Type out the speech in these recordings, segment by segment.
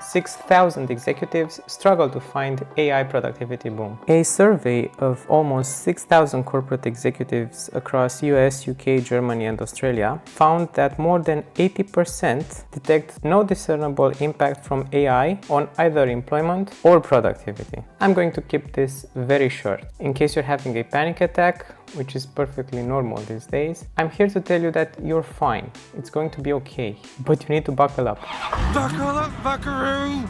6,000 executives struggle to find AI productivity boom. A survey of almost 6,000 corporate executives across US, UK, Germany, and Australia found that more than 80% detect no discernible impact from AI on either employment or productivity. I'm going to keep this very short. In case you're having a panic attack, which is perfectly normal these days, I'm here to tell you that you're fine. It's going to be okay, but you need to buckle up. Buckle up, buckaroo!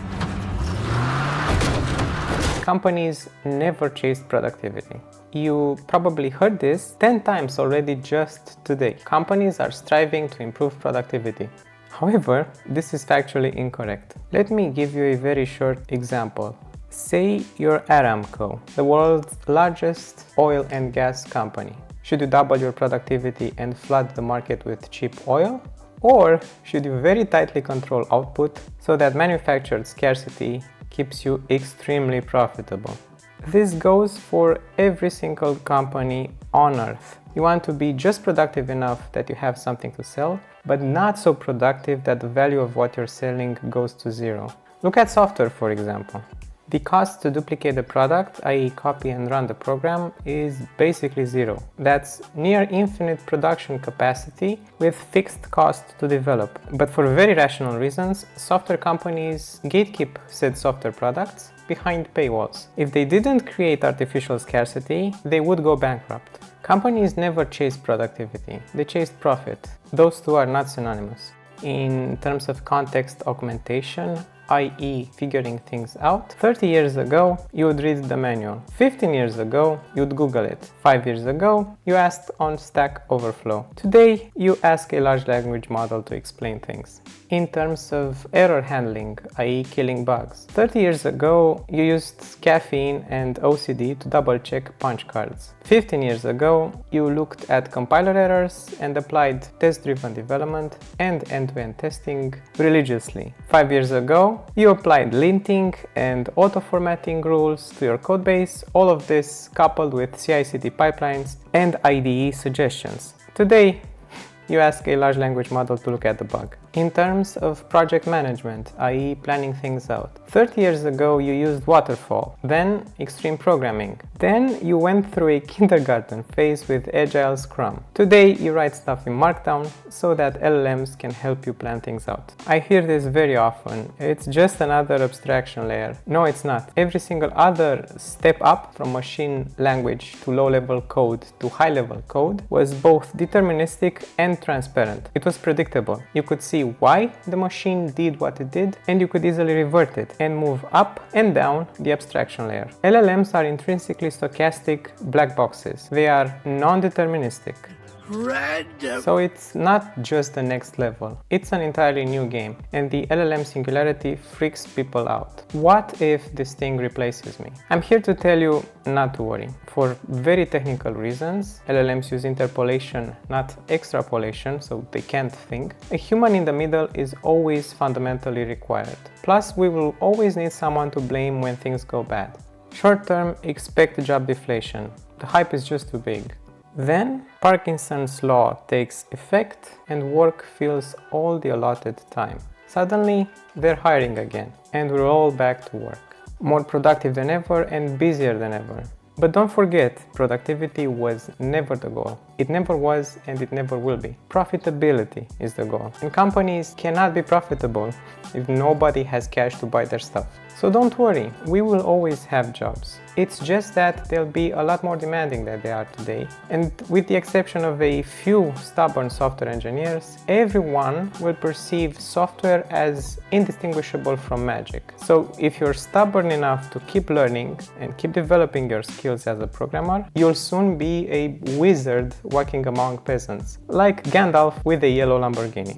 Companies never chased productivity. You probably heard this 10 times already just today. Companies are striving to improve productivity. However, this is factually incorrect. Let me give you a very short example. Say you're Aramco, the world's largest oil and gas company. Should you double your productivity and flood the market with cheap oil? Or should you very tightly control output so that manufactured scarcity keeps you extremely profitable? This goes for every single company on earth. You want to be just productive enough that you have something to sell, but not so productive that the value of what you're selling goes to zero. Look at software, for example. The cost to duplicate the product, i.e. copy and run the program, is basically zero. That's near infinite production capacity with fixed cost to develop. But for very rational reasons, software companies gatekeep said software products behind paywalls. If they didn't create artificial scarcity, they would go bankrupt. Companies never chase productivity, they chased profit. Those two are not synonymous. In terms of context augmentation, i.e. figuring things out, 30 years ago you would read the manual. 15 years ago you'd Google it. 5 years ago you asked on Stack Overflow. Today you ask a large language model to explain things. In terms of error handling, i.e. killing bugs, 30 years ago you used caffeine and OCD to double check punch cards. 15 years ago you looked at compiler errors and applied test-driven development and end-to-end testing religiously. 5 years ago you applied linting and auto-formatting rules to your codebase, all of this coupled with CI/CD pipelines and IDE suggestions. Today, you ask a large language model to look at the bug. In terms of project management, i.e. planning things out, 30 years ago you used waterfall, then extreme programming. Then you went through a kindergarten phase with Agile Scrum. Today you write stuff in Markdown so that LLMs can help you plan things out. I hear this very often. It's just another abstraction layer. No, it's not. Every single other step up from machine language to low-level code to high-level code was both deterministic and transparent. It was predictable. You could see why the machine did what it did, and you could easily revert it and move up and down the abstraction layer. LLMs are intrinsically stochastic black boxes. They are non-deterministic. Random. So it's not just the next level, it's an entirely new game, and the LLM singularity freaks people out. What if this thing replaces me? I'm here to tell you not to worry. For very technical reasons, LLMs use interpolation, not extrapolation, so they can't think. A human in the middle is always fundamentally required. Plus, we will always need someone to blame when things go bad. Short term, expect job deflation. The hype is just too big. Then Parkinson's law takes effect and work fills all the allotted time. Suddenly, they're hiring again, and we're all back to work. More productive than ever and busier than ever. But don't forget, productivity was never the goal. It never was and it never will be. Profitability is the goal. And companies cannot be profitable if nobody has cash to buy their stuff. So don't worry, we will always have jobs. It's just that they'll be a lot more demanding than they are today. And with the exception of a few stubborn software engineers, everyone will perceive software as indistinguishable from magic. So if you're stubborn enough to keep learning and keep developing your skills as a programmer, you'll soon be a wizard walking among peasants, like Gandalf with a yellow Lamborghini.